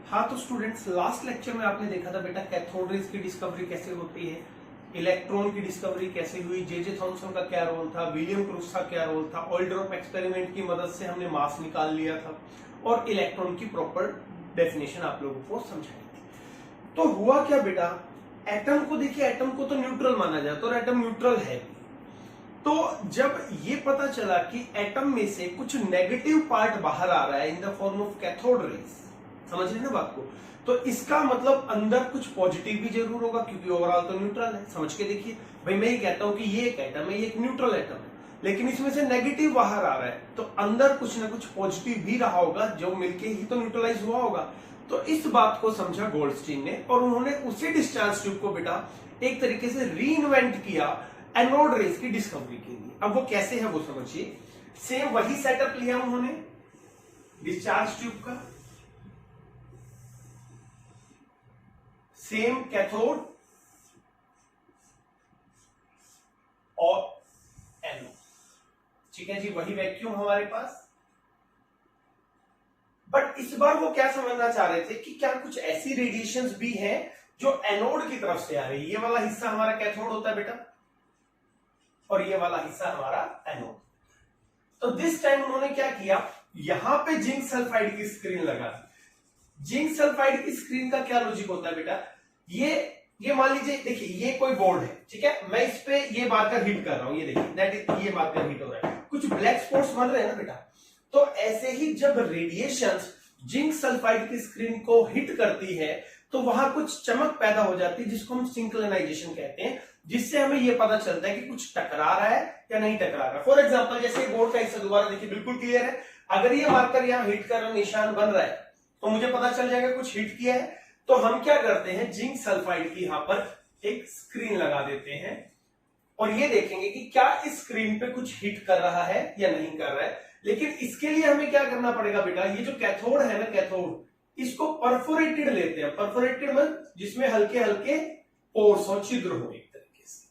हाँ तो students, last lecture में आपने देखा था बेटा कैथोड रेज की डिस्कवरी कैसे होती है, इलेक्ट्रॉन की डिस्कवरी कैसे हुई, जे थॉमसन का क्या रोल था, विलियम क्रूस का क्या रोल था, ऑयल ड्रॉप एक्सपेरिमेंट की मदद से हमने मास निकाल लिया था और इलेक्ट्रॉन की प्रॉपर डेफिनेशन आप लोगों को समझाई थी। तो हुआ क्या बेटा, एटम को देखिए, एटम को तो न्यूट्रल माना जाता है और एटम न्यूट्रल है भी। तो जब ये पता चला कि एटम में से कुछ नेगेटिव पार्ट बाहर आ रहा है in the form of cathode raise, समझ रहे ना बात को, तो इसका मतलब अंदर कुछ पॉजिटिव भी जरूर होगा क्योंकि ओवरऑल तो न्यूट्रल है। समझ के देखिए भाई, मैं ये कहता हूं कि ये एक एटम है, ये एक न्यूट्रल एटम है, लेकिन इसमें से नेगेटिव बाहर आ रहा है तो अंदर कुछ ना कुछ पॉजिटिव भी रहा होगा जो मिलके ही तो न्यूट्रलाइज हुआ होगा। तो इस बात को समझा गोल्डस्टीन ने और उन्होंने उसी डिस्चार्ज ट्यूब को बेटा एक तरीके से रीइन्वेंट किया एनोड रेज की डिस्कवरी के लिए। अब वो कैसे है वो समझिए। सेम वही सेटअप लिया उन्होंने डिस्चार्ज ट्यूब का, सेम कैथोड और एनोड, ठीक है जी, वही वैक्यूम हमारे पास। बट इस बार वो क्या समझना चाह रहे थे कि क्या कुछ ऐसी रेडिएशंस भी हैं जो एनोड की तरफ से आ रही है। ये वाला हिस्सा हमारा कैथोड होता है बेटा और ये वाला हिस्सा हमारा एनोड। तो दिस टाइम उन्होंने क्या किया, यहां पे जिंक सल्फाइड की स्क्रीन लगा दी। जिंक सल्फाइड की स्क्रीन का क्या लॉजिक होता है बेटा, ये मान लीजिए, देखिए ये कोई बोर्ड है, ठीक है, मैं इस पे ये मार्कर हिट कर रहा हूं, ये देखिए दैट इज, ये मार्कर हिट हो रहा है, कुछ ब्लैक स्पॉट्स बन रहे हैं ना बेटा। तो ऐसे ही जब रेडिएशंस जिंक सल्फाइड की स्क्रीन को हिट करती है तो वहां कुछ चमक पैदा हो जाती है जिसको हम सिंक्रोनाइजेशन कहते हैं, जिससे हमें यह पता चलता है कि कुछ टकरा रहा है या नहीं टकरा रहा है। फॉर एग्जांपल जैसे बोर्ड का हिस्सा दोबारा देखिए बिल्कुल क्लियर है, अगर ये मार्कर यहां हिट कर निशान बन रहा है तो मुझे पता चल जाएगा कुछ हिट किया है। तो हम क्या करते हैं, जिंक सल्फाइड की यहां पर एक स्क्रीन लगा देते हैं और ये देखेंगे कि क्या इस स्क्रीन पे कुछ हिट कर रहा है या नहीं कर रहा है। लेकिन इसके लिए हमें क्या करना पड़ेगा बेटा, ये जो कैथोड है ना, कैथोड इसको परफोरेटेड लेते हैं। परफोरेटेड मतलब जिसमें हल्के हल्के पोर्स हो, छिद्र हो एक तरीके से,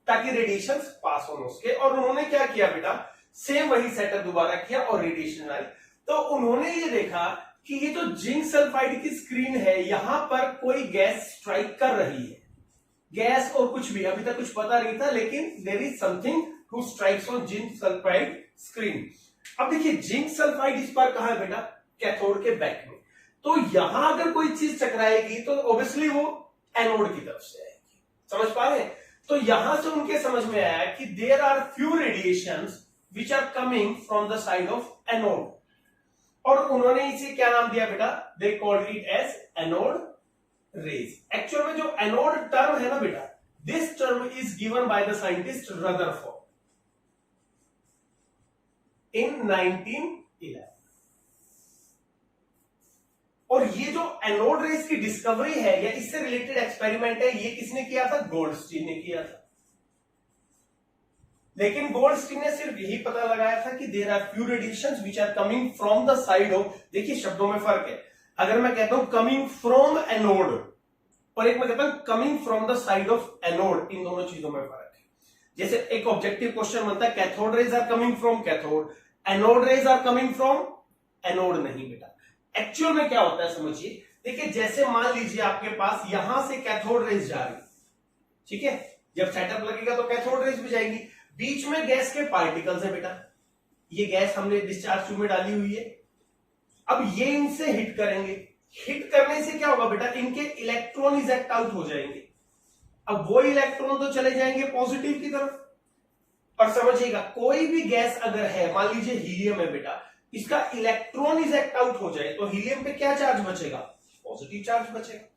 ताकि रेडिएशन पास हो उसके। और उन्होंने क्या किया बेटा, सेम वही सेटअप दोबारा किया और रेडिएशन आई। तो उन्होंने ये देखा कि ये जो जिंक सल्फाइड की स्क्रीन है यहां पर कोई गैस स्ट्राइक कर रही है, गैस और कुछ भी अभी तक कुछ पता नहीं था, लेकिन there is something who strikes on zinc sulphide screen. अब देखिए जिंक सल्फाइड इस पर कहां है बेटा, कैथोड के बैक में। तो यहां अगर कोई चीज टकराएगी तो ऑब्वियसली वो एनोड की तरफ से आएगी, समझ पा रहे हैं। तो यहां से उनके समझ में आया कि there are few radiations which are coming from the side of anode, और उन्होंने इसे क्या नाम दिया बेटा, they called it as anode rays. Actual में जो एनोड टर्म है ना बेटा, this term is given by the scientist Rutherford in 1911। और ये जो एनोड रेज की डिस्कवरी है या इससे रिलेटेड एक्सपेरिमेंट है, ये किसने किया था, गोल्डस्टीन ने किया था। लेकिन गोल्डस्टीन ने सिर्फ यही पता लगाया था कि there are few radiations which are coming from the side of, देखिए शब्दों में फर्क है, अगर मैं कहता हूं कमिंग फ्रॉम एनोड और एक मैं कहता हूं coming from the side of anode, इन दोनों चीजों में फर्क है। जैसे एक ऑब्जेक्टिव क्वेश्चन बनता है, cathode rays are coming from cathode, anode rays are coming from anode, नहीं बेटा। एक्चुअल में क्या होता है समझिए, देखिए जैसे मान लीजिए आपके पास यहां से कैथोड रेज जा रही, ठीक है, जब सेटअप लगेगा तो कैथोड रेज भी जाएगी, बीच में गैस के पार्टिकल्स है बेटा, ये गैस हमने डिस्चार्ज ट्यूब में डाली हुई है। अब ये इनसे हिट करेंगे, हिट करने से क्या होगा बेटा, इनके इलेक्ट्रॉन इजेक्ट आउट हो जाएंगे। अब वो इलेक्ट्रॉन तो चले जाएंगे पॉजिटिव की तरफ। और समझिएगा कोई भी गैस अगर है, मान लीजिए हीलियम है बेटा, इसका इलेक्ट्रॉन इजेक्ट आउट हो जाए तो हीलियम पे क्या चार्ज बचेगा, पॉजिटिव चार्ज बचेगा।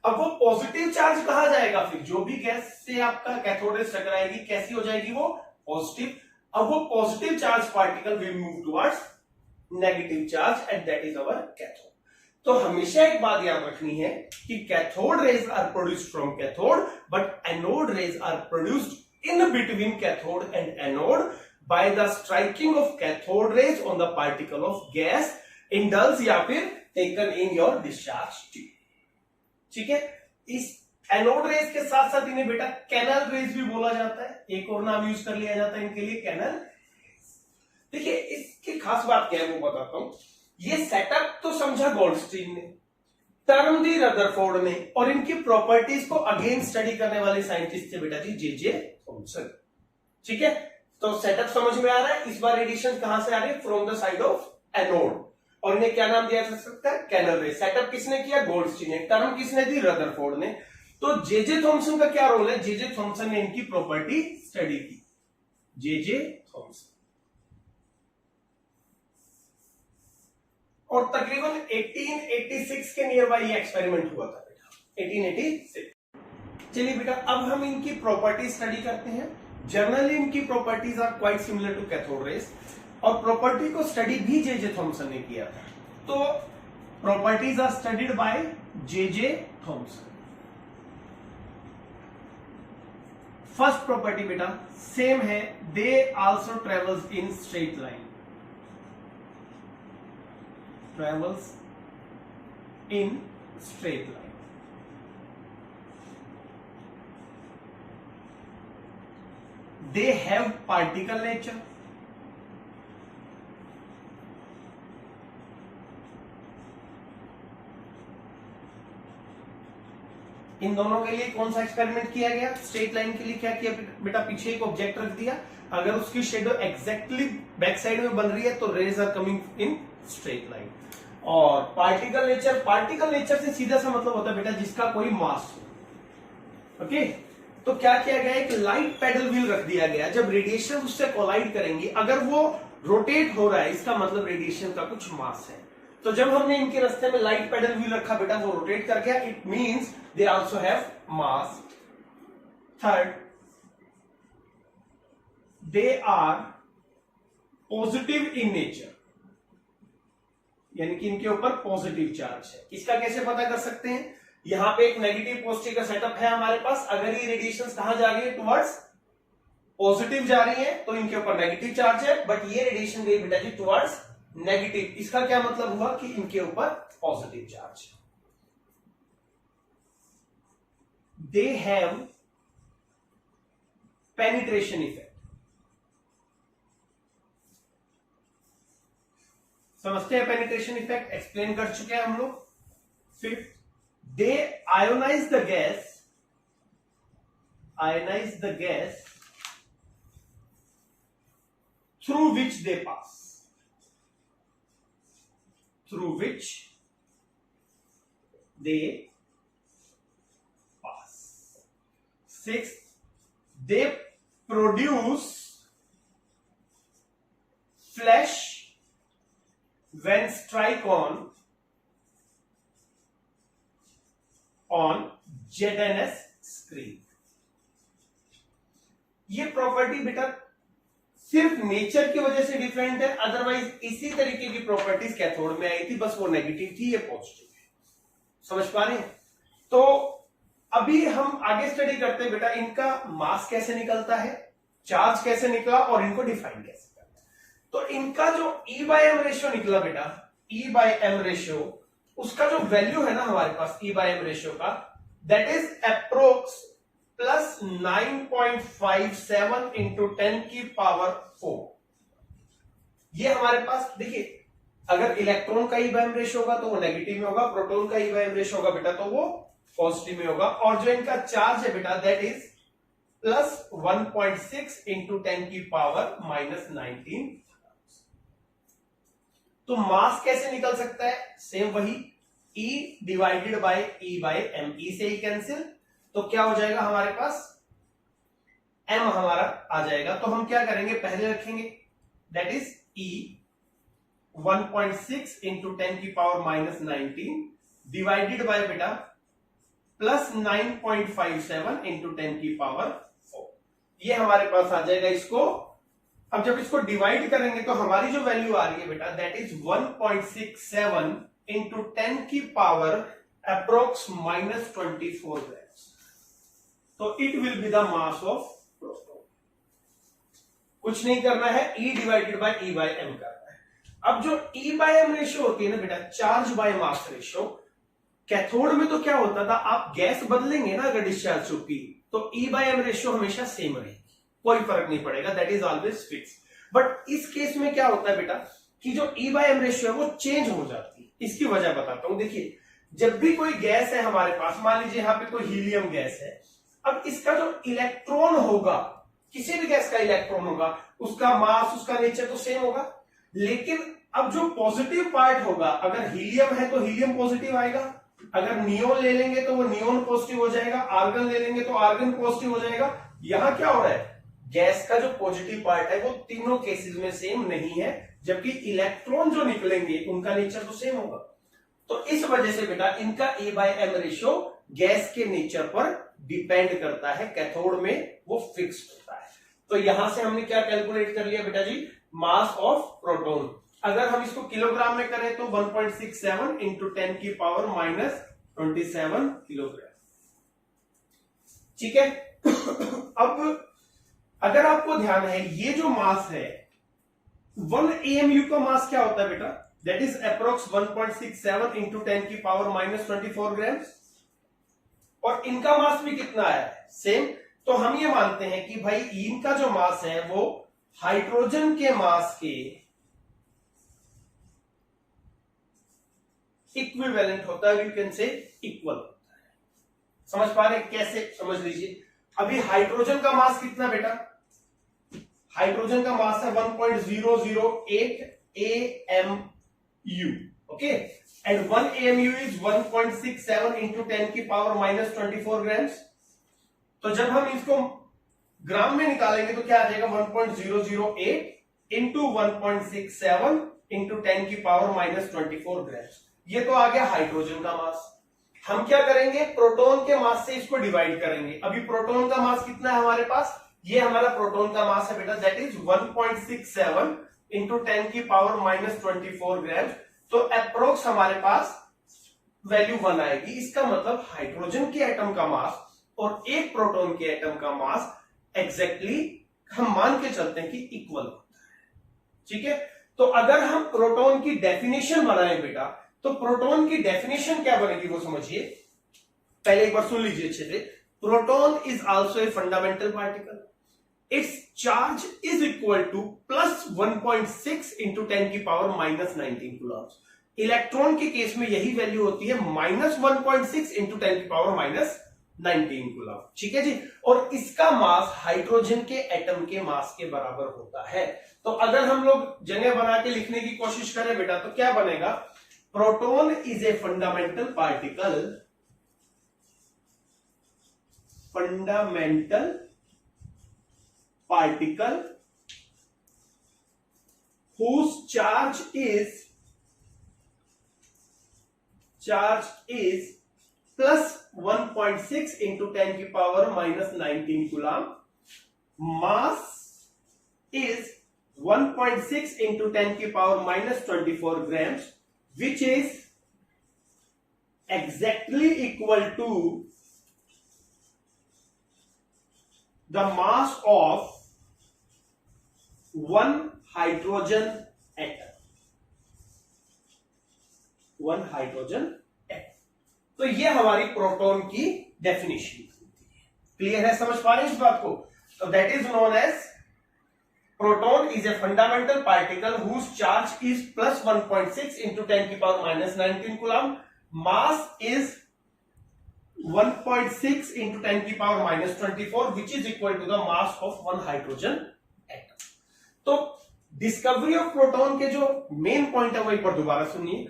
अब वो पॉजिटिव चार्ज कहां जाएगा, फिर जो भी गैस से आपका कैथोड रेज टकराएगी कैसी हो जाएगी, वो पॉजिटिव। अब वो positive charge particle will move towards negative charge and that is our cathode. तो हमेशा एक बात याद रखनी है कि cathode rays are produced from cathode but anode rays are produced in between cathode and anode by the striking of cathode rays on the particle of gas indulge या फिर taken in your discharge tube, ठीक है। इस anode rays के साथ साथ इन्हें बेटा कैनल रेज भी बोला जाता है, एक और नाम यूज कर लिया जाता है इनके लिए, कैनल। देखिए इसकी खास बात क्या है वो बताता हूं। ये सेटअप तो समझा गोल्डस्टीन ने, टर्म दी रदरफोर्ड ने, और इनकी प्रॉपर्टीज को अगेन स्टडी करने वाले साइंटिस्ट थे बेटा जी जे थॉमसन। ठीक है, तो सेटअप समझ में आ रहा है। इस बार रेडिएशन कहां से आ रही है? From the side of anode, और इन्हें क्या नाम दिया जा सकता है? कैनल रे। सेटअप किसने किया? गोल्डस्टीन ने। टर्म किसने दी? रदरफोर्ड ने। तो जे थॉमसन का क्या रोल है? जे थॉमसन ने इनकी प्रॉपर्टी स्टडी की। जे थॉमसन, और तकरीबन 1886 के नियर बाई ये एक्सपेरिमेंट हुआ था बेटा, 1886। चलिए बेटा, अब हम इनकी प्रॉपर्टी स्टडी करते हैं। जनरली इनकी properties are quite similar to cathode rays, और प्रॉपर्टी को स्टडी भी जे थॉमसन ने किया था। तो properties are studied by J Thomson. First property बेटा सेम है, they also travels in straight line, travels in straight line. They have particle nature. इन दोनों के लिए कौन सा एक्सपेरिमेंट किया गया? स्ट्रेट लाइन के लिए क्या किया बेटा? पीछे एक ऑब्जेक्ट रख दिया, अगर उसकी शेडो एग्जैक्टली बैक साइड में बन रही है तो rays are coming in straight line. और पार्टिकल नेचर, पार्टिकल नेचर से सीधा सा मतलब होता है बेटा जिसका कोई मास हो। ओके, तो क्या किया गया? एक लाइट पेडल व्हील रख दिया गया। जब रेडिएशन उससे कोलाइड करेंगे, अगर वो रोटेट हो रहा है, इसका मतलब रेडिएशन का कुछ मास है। तो जब हमने इनके रास्ते में लाइट पेडल व्हील रखा बेटा, वो रोटेट कर गया, it means they also have mass. Third, they are positive in nature, यानी कि इनके ऊपर पॉजिटिव चार्ज है। इसका कैसे पता कर सकते हैं? यहां पे एक नेगेटिव पॉजिटिव का सेटअप है हमारे पास। अगर ये रेडिएशन कहां जा रही है? टुवर्ड्स पॉजिटिव जा रही है, तो इनके ऊपर नेगेटिव चार्ज है, बट ये रेडिएशन गई बेटा जी टुवर्ड्स नेगेटिव। इसका क्या मतलब हुआ? कि इनके ऊपर पॉजिटिव चार्ज है। They have penetration effect. समझते हैं पेनिट्रेशन इफेक्ट? एक्सप्लेन कर चुके हैं हम लोग। Fifth, they ionise the gas, ionise the gas through which they pass, through which they pass. Sixth, they produce flash when strike on ZNS screen। ये प्रॉपर्टी बेटा सिर्फ नेचर की वजह से डिफरेंट है, अदरवाइज इसी तरीके की प्रॉपर्टीज कैथोड में आई थी, बस वो नेगेटिव थी, ये पॉजिटिव है। समझ पा रहे हैं? तो अभी हम आगे स्टडी करते हैं बेटा इनका मास कैसे निकलता है, चार्ज कैसे निकला, और इनको डिफाइन कैसे करना है। तो इनका जो E/m रेशियो निकला बेटा, E/m रेशियो, उसका जो वैल्यू है ना हमारे पास E/m रेशियो का, that is approx plus 9.57 into 10⁴। ये हमारे पास देखिए, अगर इलेक्ट्रॉन का E/m रेशियो होगा तो वो नेगेटिव में होगा, प्रोटॉन का E/m रेशियो होगा बेटा तो वो पॉजिटिव में होगा, और जो इनका चार्ज है बेटा दैट इज प्लस 1.6 इंटू 10⁻⁻19। तो मास कैसे निकल सकता है? सेम वही, E divided by E/m, E से ही कैंसिल, तो क्या हो जाएगा हमारे पास? m हमारा आ जाएगा। तो हम क्या करेंगे, पहले रखेंगे that is E 1.6 into 10⁻⁻19 divided by बेटा प्लस 9.57 इंटू 10⁴। ये हमारे पास आ जाएगा। इसको अब जब इसको डिवाइड करेंगे तो हमारी जो वैल्यू आ रही है बेटा दैट इज 1.67 इंटू 10⁻⁻24 ग्राम्स। तो it will be the mass of proton. कुछ नहीं करना है, E डिवाइडेड बाय E/m करना है। अब जो E/m रेशियो होती है ना बेटा, charge by mass ratio, cathode में तो क्या होता था, आप गैस बदलेंगे ना अगर डिस्चार्ज ट्यूब की, तो E/m रेशियो हमेशा सेम रहेगी, कोई फर्क नहीं पड़ेगा, that is always fix. But इस केस में क्या होता है बेटा कि जो E/m रेशियो है वो चेंज हो जाती है। इसकी वजह बताता हूं। देखिए, जब भी कोई गैस है हमारे पास, मान लीजिए यहाँ पे कोई हीलियम गैस है, अब इसका जो इलेक्ट्रॉन होगा, किसी भी गैस का इलेक्ट्रॉन होगा, उसका मास, उसका नेचर तो सेम होगा, लेकिन अब जो पॉजिटिव पार्ट होगा, अगर हीलियम है तो हीलियम पॉजिटिव आएगा, अगर नियोन ले लेंगे तो वो नियोन पॉजिटिव हो जाएगा, आर्गन ले लेंगे तो आर्गन पॉजिटिव हो जाएगा। यहां क्या हो रहा है, गैस का जो पॉजिटिव पार्ट है वो तीनों केसेस में सेम नहीं है, जबकि इलेक्ट्रॉन जो निकलेंगे उनका नेचर तो सेम होगा। तो इस वजह से बेटा इनका A/M रेशियो गैस के नेचर पर डिपेंड करता है, कैथोड में वो फिक्स होता है। तो यहां से हमने क्या कैलकुलेट कर लिया बेटा जी, मास ऑफ प्रोटॉन। अगर हम इसको किलोग्राम में करें तो 1.67 इंटू 10 की पावर -27 किलोग्राम। ठीक है। अब अगर आपको ध्यान है, ये जो मास है 1 AMU का मास क्या होता है बेटा, दैट इज अप्रोक्स 1.67 इंटू 10 की पावर -24 ग्राम, और इनका मास भी कितना है, सेम। तो हम ये मानते हैं कि भाई इनका जो मास है वो हाइड्रोजन के मास के इक्विवेलेंट होता है, यू कैन से इक्वल होता है। समझ पा रहे, कैसे, समझ लीजिए। अभी हाइड्रोजन का मास कितना बेटा, हाइड्रोजन का मास है 1.008 AMU, okay, and 1 AMU is 1.67 into 10 की पावर -24 ग्राम्स। तो जब हम इसको ग्राम में निकालेंगे तो क्या आ जाएगा, 1.008 इंटू 1.67 इंटू 10 की पावर -24 ग्राम्स। ये तो आ गया हाइड्रोजन का मास। हम क्या करेंगे, प्रोटॉन के मास से इसको डिवाइड करेंगे। अभी प्रोटॉन का मास कितना है हमारे पास, ये हमारा प्रोटॉन का मास है बेटा, दैट इज 1.67 इंटू 10 की पावर -24 ग्राम। तो अप्रोक्स हमारे पास वैल्यू 1 आएगी। इसका मतलब हाइड्रोजन के एटम का मास और एक प्रोटॉन के एटम का मास एग्जैक्टली हम मान के चलते हैं कि इक्वल होता है। ठीक है। तो अगर हम प्रोटॉन की डेफिनेशन बनाएं बेटा, तो प्रोटॉन की डेफिनेशन क्या बनेगी वो समझिए, पहले एक बार सुन लीजिए अच्छे से। Proton is also a fundamental particle, its charge is equal to +1.6 into 10 की पावर -19 कूलम्ब। इलेक्ट्रॉन के केस में यही वैल्यू होती है -1.6 इंटू 10 की पावर -19 कूलम्ब। ठीक है जी। और इसका मास हाइड्रोजन के एटम के मास के बराबर होता है। तो अगर हम लोग जगह बना के लिखने की कोशिश करें बेटा, तो क्या बनेगा, proton is a fundamental particle, fundamental particle whose charge is +1.6 into 10 की power -19 coulomb, mass is 1.6 into 10 की power -24 grams, which is exactly equal to the mass of 1 hydrogen atom, 1 hydrogen atom। तो ये हमारी प्रोटॉन की definition होती है। Clear है, समझ पा रहे हैं इस बात को। तो that is known as proton is a fundamental particle whose charge is +1.6 into 10 की power -19 coulomb, mass is 1.6 into 10 की power -24, which is equal to the mass of 1 hydrogen atom. तो डिस्कवरी ऑफ प्रोटॉन के जो main point है वो एक बार दोबारा सुनिए।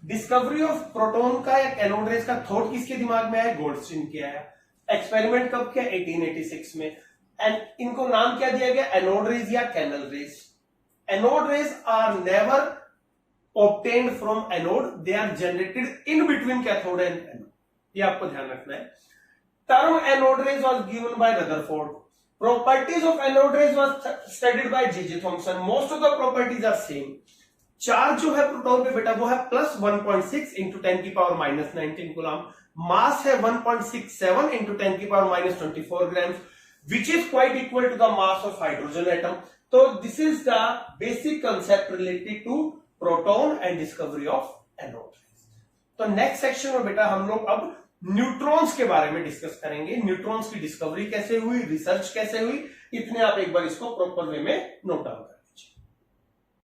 डिस्कवरी ऑफ प्रोटॉन का या एनोड रेस का थॉट किसके दिमाग में आया, गोल्डस्टीन के आया। एक्सपेरिमेंट कब किया, 1886 में। एंड इनको नाम क्या दिया गया, एनोड रेज या canal rays. Anode rays are never obtained from anode, they are generated in between cathode and anode, ये आपको ध्यान रखना है। term anode rays was given by Rutherford, properties of anode rays was studied by J.J. Thomson, most of the properties are same। Charge जो है proton पे बेटा वो है +1.6 इंटू 10 की पावर -19 कूलम्ब, मास है 1.67 इंटू 10 की power -24 gram, which is quite equal to the mass of hydrogen atom। तो this is the basic concept related to proton and discovery of anode. तो नेक्स्ट सेक्शन में बेटा हम लोग अब न्यूट्रॉन्स के बारे में डिस्कस करेंगे। न्यूट्रॉन्स की डिस्कवरी कैसे हुई, रिसर्च कैसे हुई, इतने आप एक बार इसको प्रॉपर वे में नोट डाउन करें।